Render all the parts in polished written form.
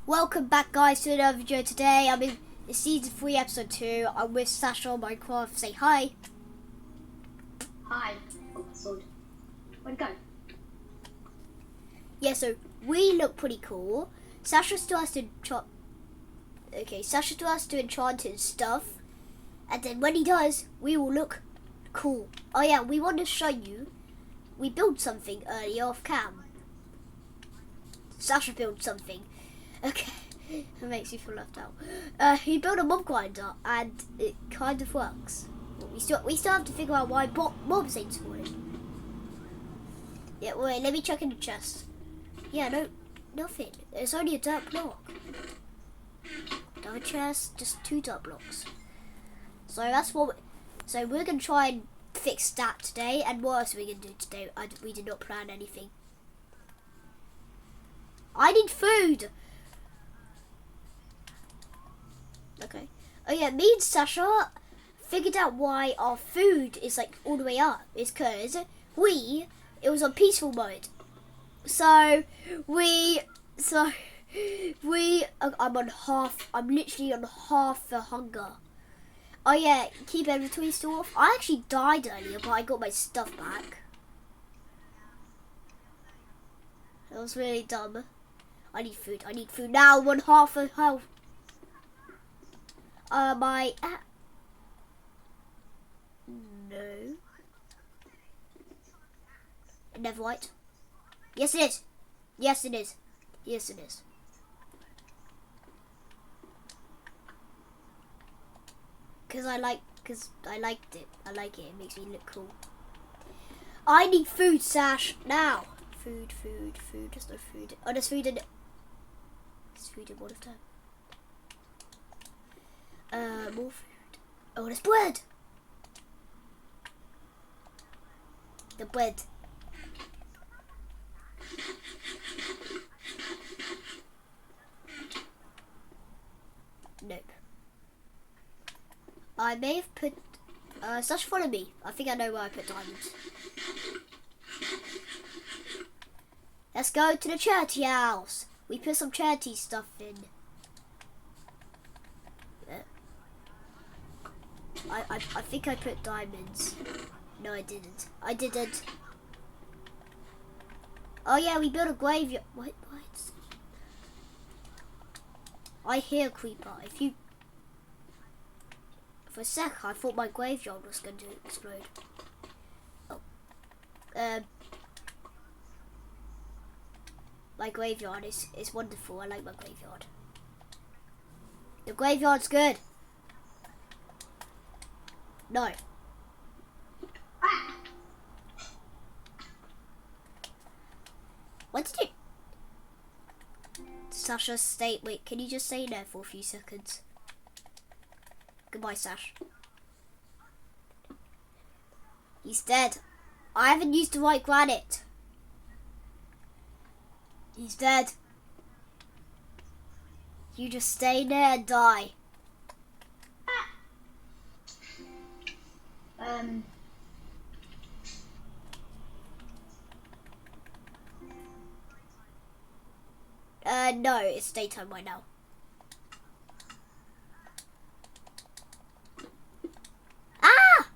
Welcome back, guys, to another video. Today I'm in season 3 episode 2. I'm with Sasha on Minecraft. Say hi. Hi. Oh, sword. Where'd it go? Yeah, so we look pretty cool. Sasha still has to Sasha still has to enchant his stuff, and then when he does, we will look cool. Oh yeah, we want to show you. We built something earlier off cam. Sasha built something. Okay, it makes you feel left out. He built a mob grinder, and it kind of works. But we still have to figure out why mobs ain't spawning. Yeah, wait, let me check in the chest. Yeah, no, nothing. There's only a dirt block. No chest, just 2 dirt blocks. So that's what. So we're gonna try and fix that today. And what else are we gonna do today? We did not plan anything. I need food. Okay. Oh yeah, me and Sasha figured out why our food is like all the way up. It's because it was on peaceful mode. I'm literally on half the hunger. Oh yeah, keep inventory still off. I actually died earlier, but I got my stuff back. That was really dumb. I need food now. 1/2 of health. No. Never white. Yes it is. Yes it is. Yes it is. Cause I liked it. I like it. It makes me look cool. I need food, Sash, now. Food. There's no food. Oh, there's food in it. There's food in one of them. More food. Oh, there's bread. The bread. Nope. I may have put. Such follow me. I think I know where I put diamonds. Let's go to the charity house. We put some charity stuff in. I think I put diamonds. No, I didn't. Oh yeah, we built a graveyard. What? I hear a creeper. For a sec, I thought my graveyard was going to explode. Oh. My graveyard is wonderful. I like my graveyard. The graveyard's good. No. What did you... Sasha, stay... Wait, can you just stay there for a few seconds? Goodbye, Sash. He's dead. I haven't used the white granite. He's dead. You just stay there and die. No, it's daytime right now. Ah!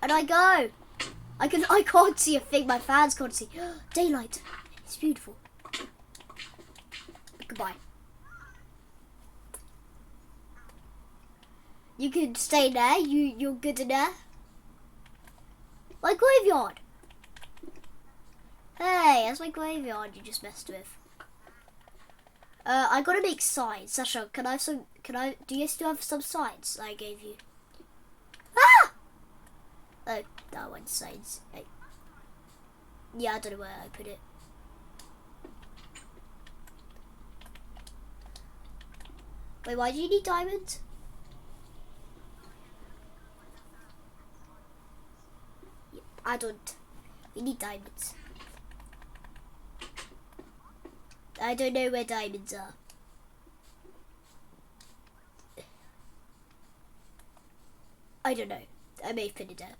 And I go. I can't see a thing. My fans can't see. Daylight. It's beautiful. Goodbye. You can stay there. You're good in there. My graveyard. Hey, that's my graveyard you just messed with. I gotta make signs. Sasha, do you still have some signs I gave you? Ah! Oh, that one's signs. Hey. Yeah, I don't know where I put it. Wait, why do you need diamonds? I don't. We need diamonds. I don't know where diamonds are. I don't know. I may have put it down.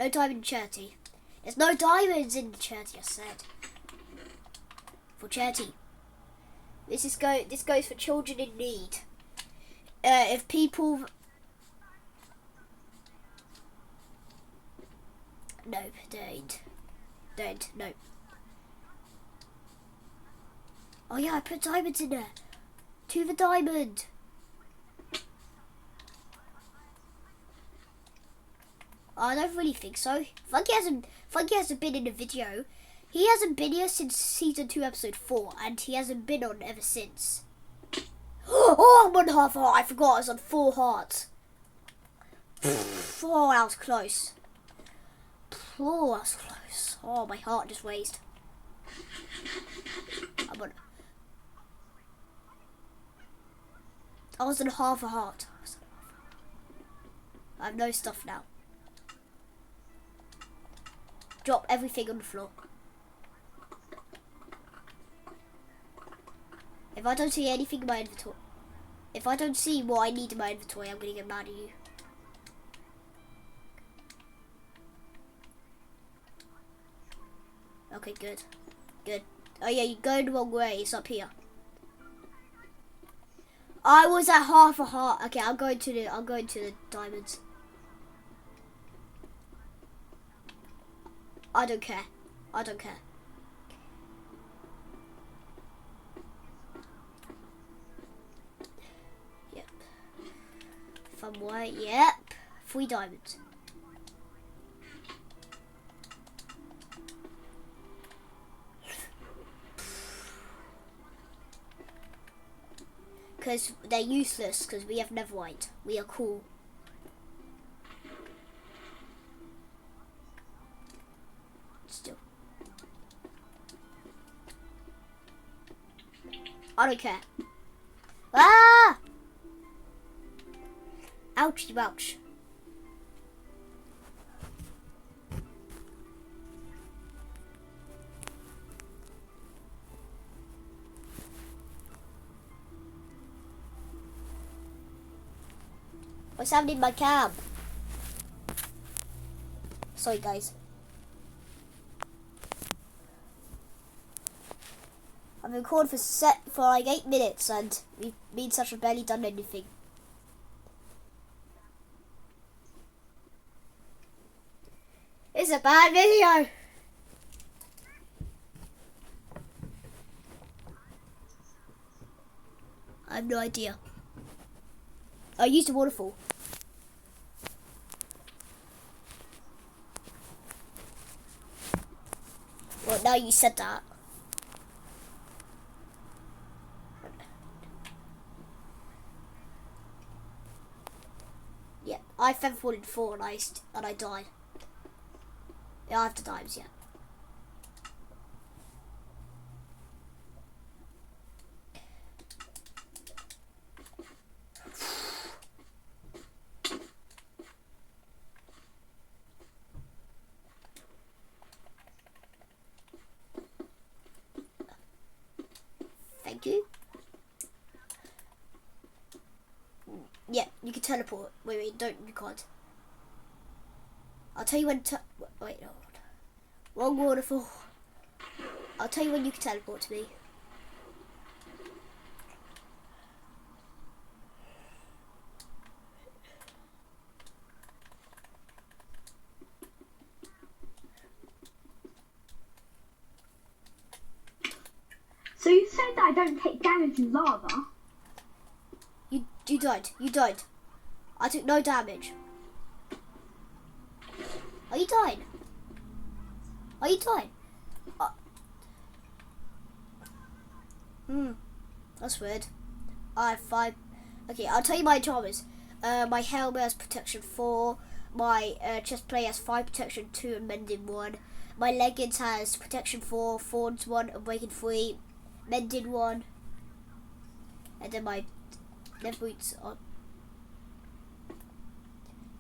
No diamond in charity. There's no diamonds in the charity, I said. For charity. This goes for children in need. If people... No, don't, no. Oh yeah, I put diamonds in there. To the diamond. I don't really think so. Funky hasn't been in the video. He hasn't been here since season 2, episode 4, and he hasn't been on ever since. Oh, I'm on half heart. I forgot I was on 4 hearts. Oh, that was close. Oh, that was close. Oh, my heart just raised. I was on half a heart. I have no stuff now. Drop everything on the floor. If I don't see anything in my inventory, if I don't see what I need in my inventory, I'm gonna get mad at you. Okay, good. Good. Oh yeah, you're going the wrong way. It's up here. I was at half a heart. Okay, I'm going to the diamonds. I don't care. I don't care. Yep. Somewhere. Yep. 3 diamonds. Because they're useless, because we have netherite. We are cool. Still. I don't care. Ah! Ouchie ouch. What's happening in my cab? Sorry guys. I've been recording for like 8 minutes and me and Sash have barely done anything. It's a bad video. I have no idea. I used a waterfall. Well, now you said that. Yeah, I featherfalled 4 and I died. Yeah, I have the dimes, yeah. Thank you. Yeah, you can teleport. Wait, don't, you can't. I'll tell you when to... Wait, hold on. Wrong waterfall. I'll tell you when you can teleport to me. So you said that I don't take damage in lava? You died. I took no damage. Are you dying? Are you dying? That's weird. I have 5. Okay, I'll tell you my enchantments. My helmet has protection 4. My chest plate has 5 protection 2 and mending 1. My leggings has protection 4, thorns 1, and breaking 3, mended 1. And then my leather boots on.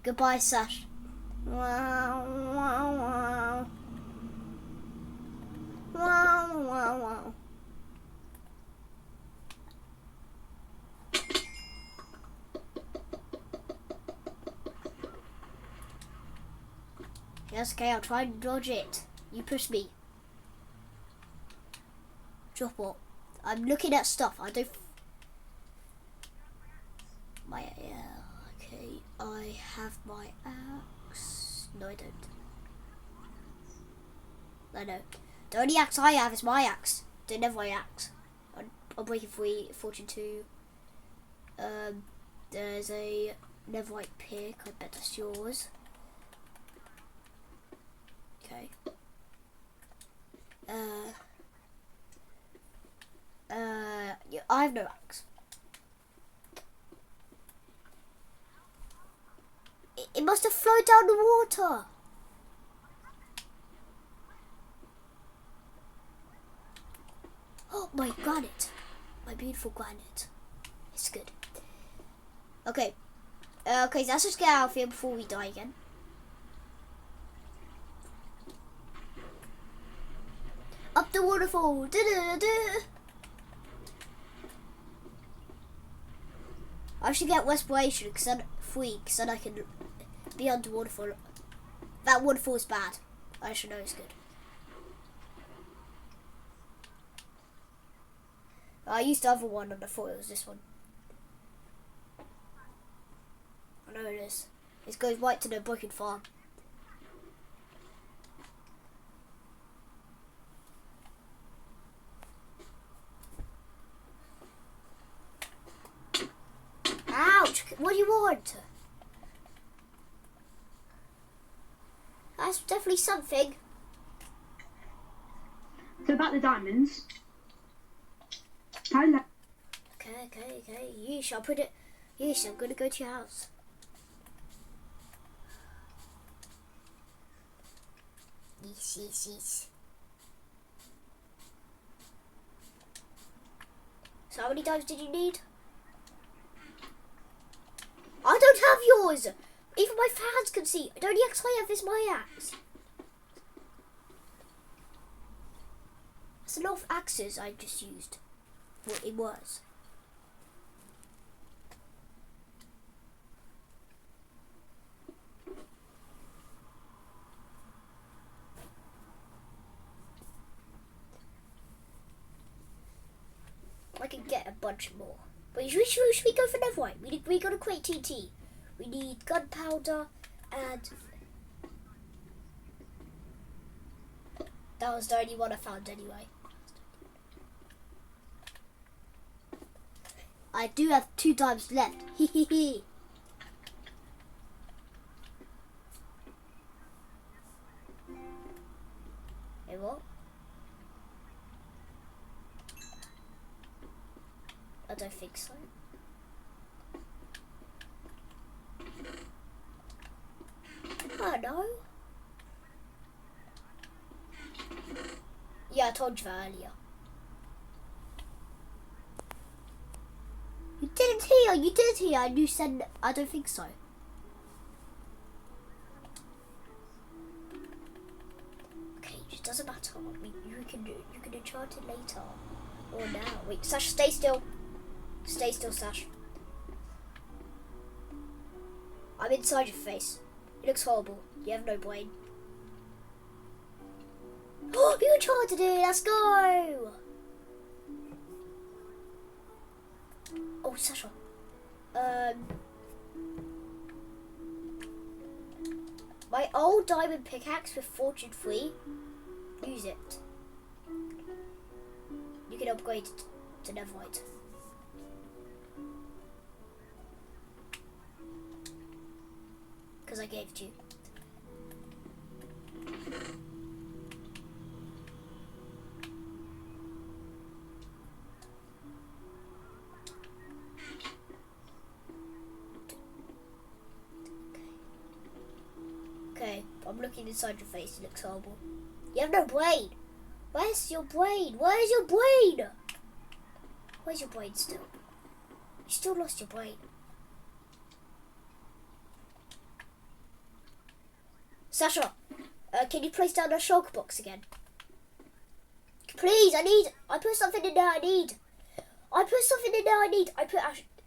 Goodbye, Sash. Wow, wow, wow. Wow, wow, wow. That's okay, I'll try and dodge it. You push me. Drop what? I'm looking at stuff. I don't... Okay, I have my axe. No, I don't. No. The only axe I have is my axe. The Nevite axe. I'm waiting for Fortune 2. There's a Nevite pick. I bet that's yours. Okay. Yeah, I have no axe. It must have flowed down the water. Oh, my granite. My beautiful granite. It's good. Okay. Okay, so let's just get out of here before we die again. Up the waterfall. I should get respiration because then I can be underwater for... That waterfall is bad. I should know it's good. I used the other one and I thought it was this one. I know it is. It goes right to the broken farm. Ouch! What do you want? That's definitely something. So about the diamonds. Hello. Okay. Yeesh, I'll put it. Yeesh, I'm gonna go to your house. Yes. So how many times did you need? I don't have yours! Even my fans can see. The only axe I have is my axe. That's a lot of axes I just used. Well, it was. I can get a bunch more. But should we go for Nevite? We gotta create TNT. We need gunpowder and... That was the only one I found anyway. I do have 2 diamonds left. Hehehe. Hey, what? I don't think so. Oh no. Yeah, I told you that earlier. You didn't hear, and you said I don't think so. Okay, it doesn't matter. You can enchant it later. Or now. Wait, Sash, stay still. Stay still, Sash. I'm inside your face. It looks horrible. You have no brain. Oh, you enchanted it! Let's go! Oh, Sasha. My old diamond pickaxe with Fortune 3. Use it. You can upgrade it to Nevite. Because I gave it to you. Okay, I'm looking inside your face. It looks horrible. You have no brain. Where's your brain? Where's your brain? Where's your brain still? You still lost your brain. Sasha, can you place down a shulker box again? Please, I put something in there I need. I put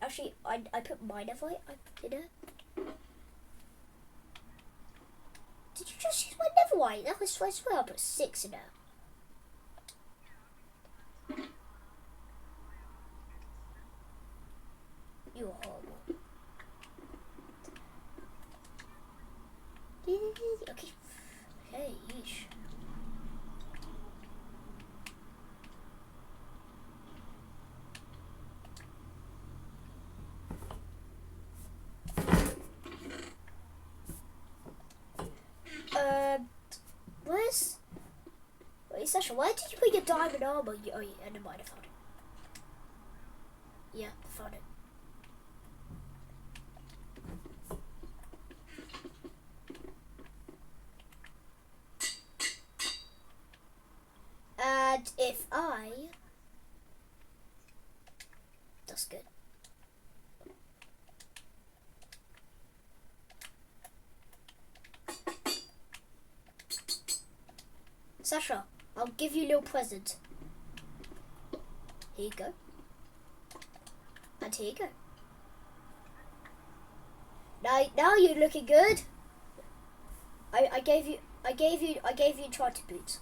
actually, I put my Nevite in there. Did you just use my never white. I swear I put 6 in there. You're horrible. Okay. Okay, yeesh. Wait, Sasha, where did you put your diamond armor? Oh, yeah, never mind, I found it. Yeah, I found it. And if that's good. Sasha, I'll give you a little present. Here you go. And here you go. Now you're looking good. I gave you enchanted boots.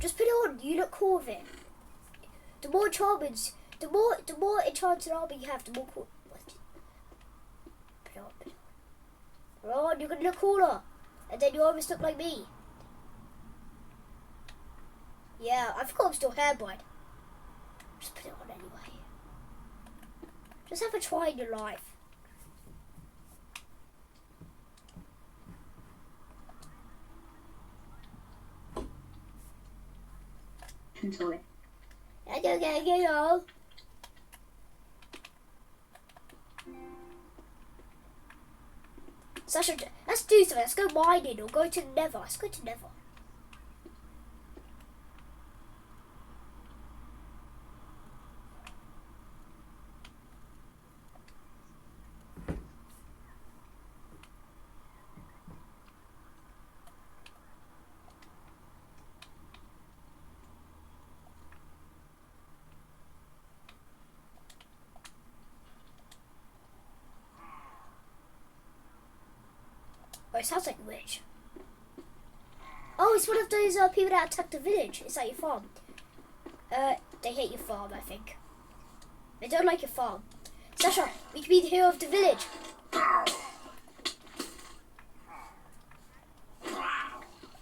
Just put it on. You look cool with it. The more enchantments, the more enchanted armor you have, the more cool. Put it on. Put it on. You're gonna look cooler, and then you almost look like me. Yeah, I forgot I'm still hairbrained. Just put it on anyway. Just have a try in your life. Sorry. Okay. Sasha, let's do something. Let's go mining or go to the Nether. Let's go to Nether. Oh, it sounds like a witch. Oh, it's one of those people that attack the village. It's like your farm. They hate your farm, I think. They don't like your farm. Sasha, we can be the hero of the village.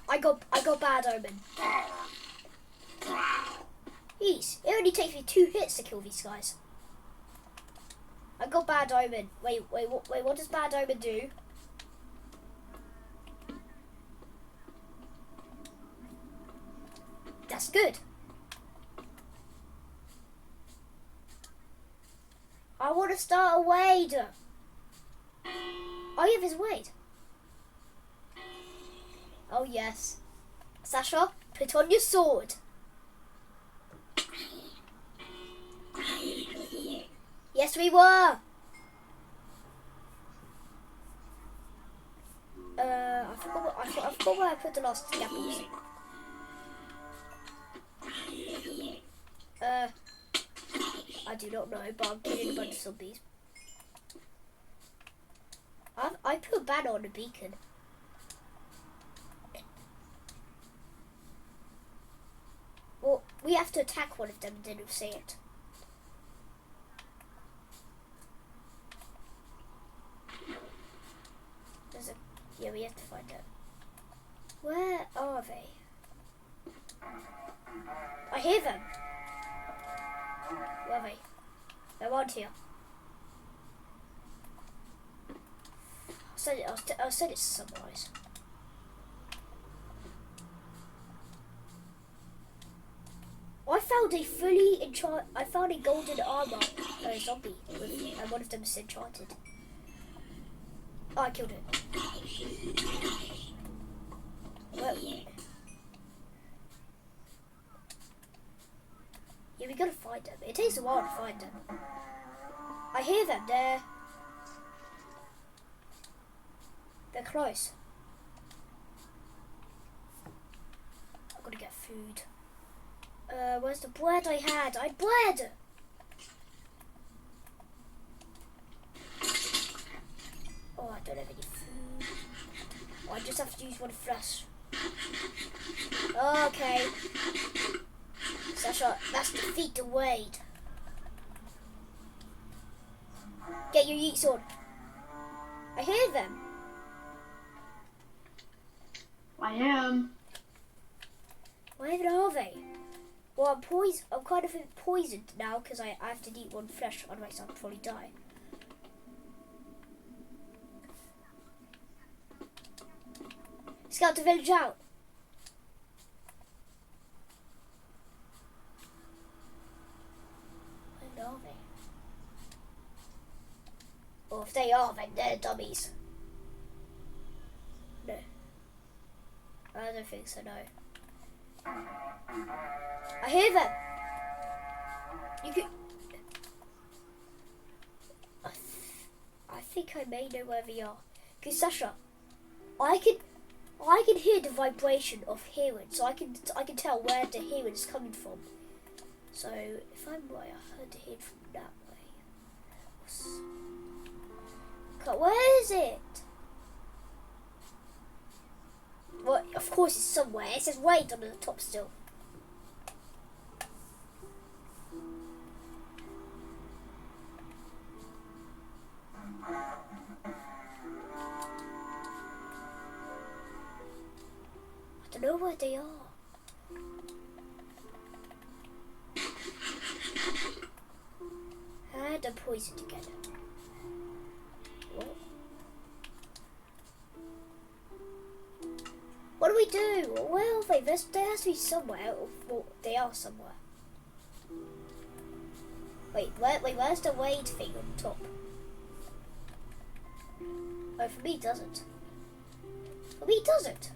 I got bad omen. Jeez, it only takes me 2 hits to kill these guys. I got bad omen. Wait, what does bad omen do? That's good. I want to start a raid. Oh yeah, there's a raid. Oh yes. Sasha, put on your sword. Yes, we were. I forgot where I put the last scalpels. I do not know, but I'm killing a bunch of zombies. I put a banner on the beacon. Well, we have to attack one of them and then we'll see it. Yeah, we have to find out. Where are they? I hear them. Where are they? They're around here. I'll send it to Sunrise. I found a golden armor zombie, and one of them is enchanted. Oh, I killed it. Well, yeah, we gotta find them. It takes a while to find them. I hear them. They're close. I've got to get food. Where's the bread I had? I had bread! Don't have any food. Oh, I just have to use one flash. Okay. Sasha, that's defeat the Wade. Get your yeet sword. I hear them. I am. Where even are they? Well, I'm kind of poisoned now because I have to eat one flesh, otherwise I'll probably die. Scout the village out. Where are they? Or if they are, then they're dummies. No. I don't think so, no. I hear them. You could... I think I may know where they are. Because Sasha, I can hear the vibration of hearing, so I can tell where the hearing is coming from. So if I'm right, I heard the hearing from that way. God, where is it? Well, of course it's somewhere. It says Wade on the top still. I don't know where they are. And I'm poisoned again. What do we do? Where are they? There has to be somewhere. Well, they are somewhere. Wait, where's the Wade thing on top? Oh, for me it doesn't. For me it doesn't.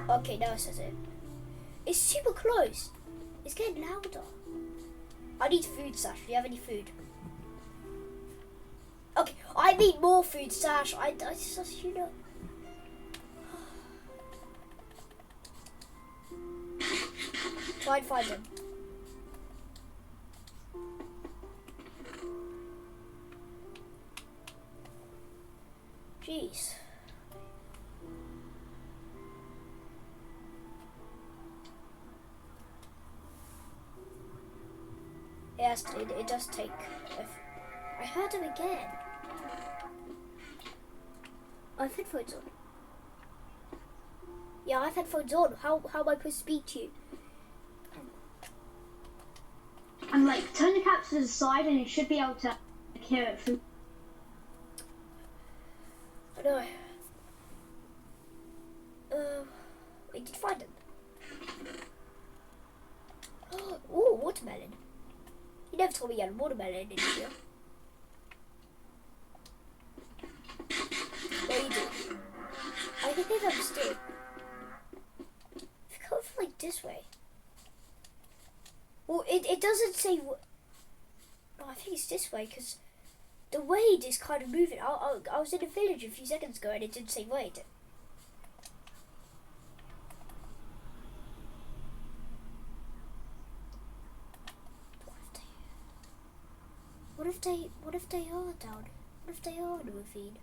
Okay, now it says it. It's super close. It's getting louder. I need food, Sash. Do you have any food? Okay, I need more food, Sash. I just, you know. Try and find them. Jeez. Yes, it does take. I heard him again. I've headphones on. Yeah, I've headphones on. How am I supposed to speak to you? And like, turn the cap to the side and you should be able to hear it through. I know. Wait, did you find them? Oh, watermelon. You never told me you had a watermelon in here. What do? I can hear them still. If you go from like this way. Well, it doesn't say what. No, I think it's this way because the Wade is kind of moving. I was in a village a few seconds ago and it didn't say Wade. What if they are down? What if they are in a ravine?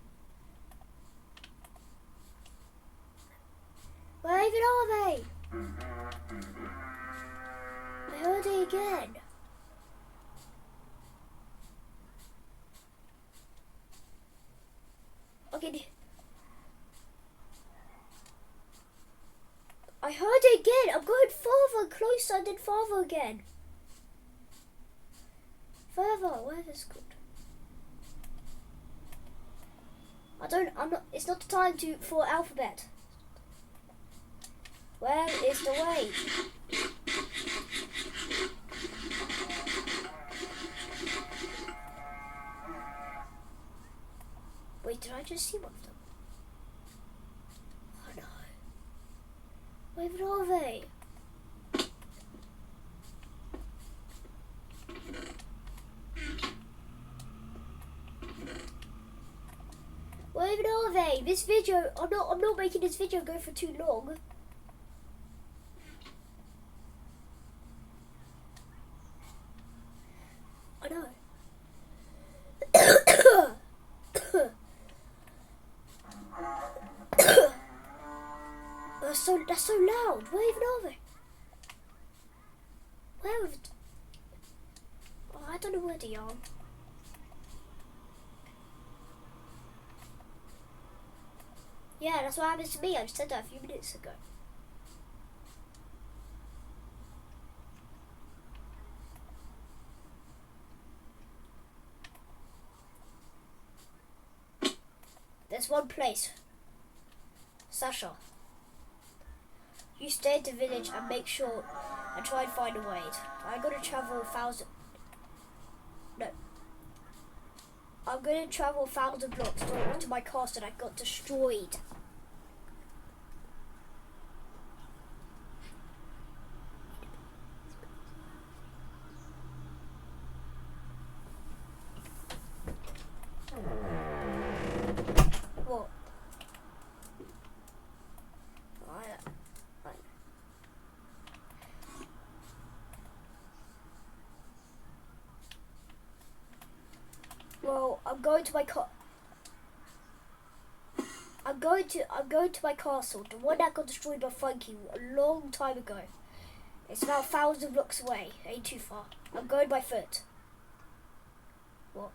Where even are they? I heard it again. Okay. I heard it again. I'm going farther, closer, and then farther again. Further, whatever it's called. I'm not, it's not the time for alphabet. Where is the way? Wait, did I just see one of them? Oh no. Where are they? Where even are they? This video, I'm not making this video go for too long. I know. found? Where even are they? Where have... Oh, I don't know where they are. Yeah, that's what happens to me. I just said that a few minutes ago. There's one place. Sasha. You stay at the village and make sure and try and find a way. I'm gonna travel 1,000... No. I'm gonna travel 1,000 blocks to my castle that got destroyed. What? Well, I'm going to my my castle, the one that got destroyed by Frankie a long time ago. It's about 1,000 blocks away. Ain't too far. I'm going by foot. What?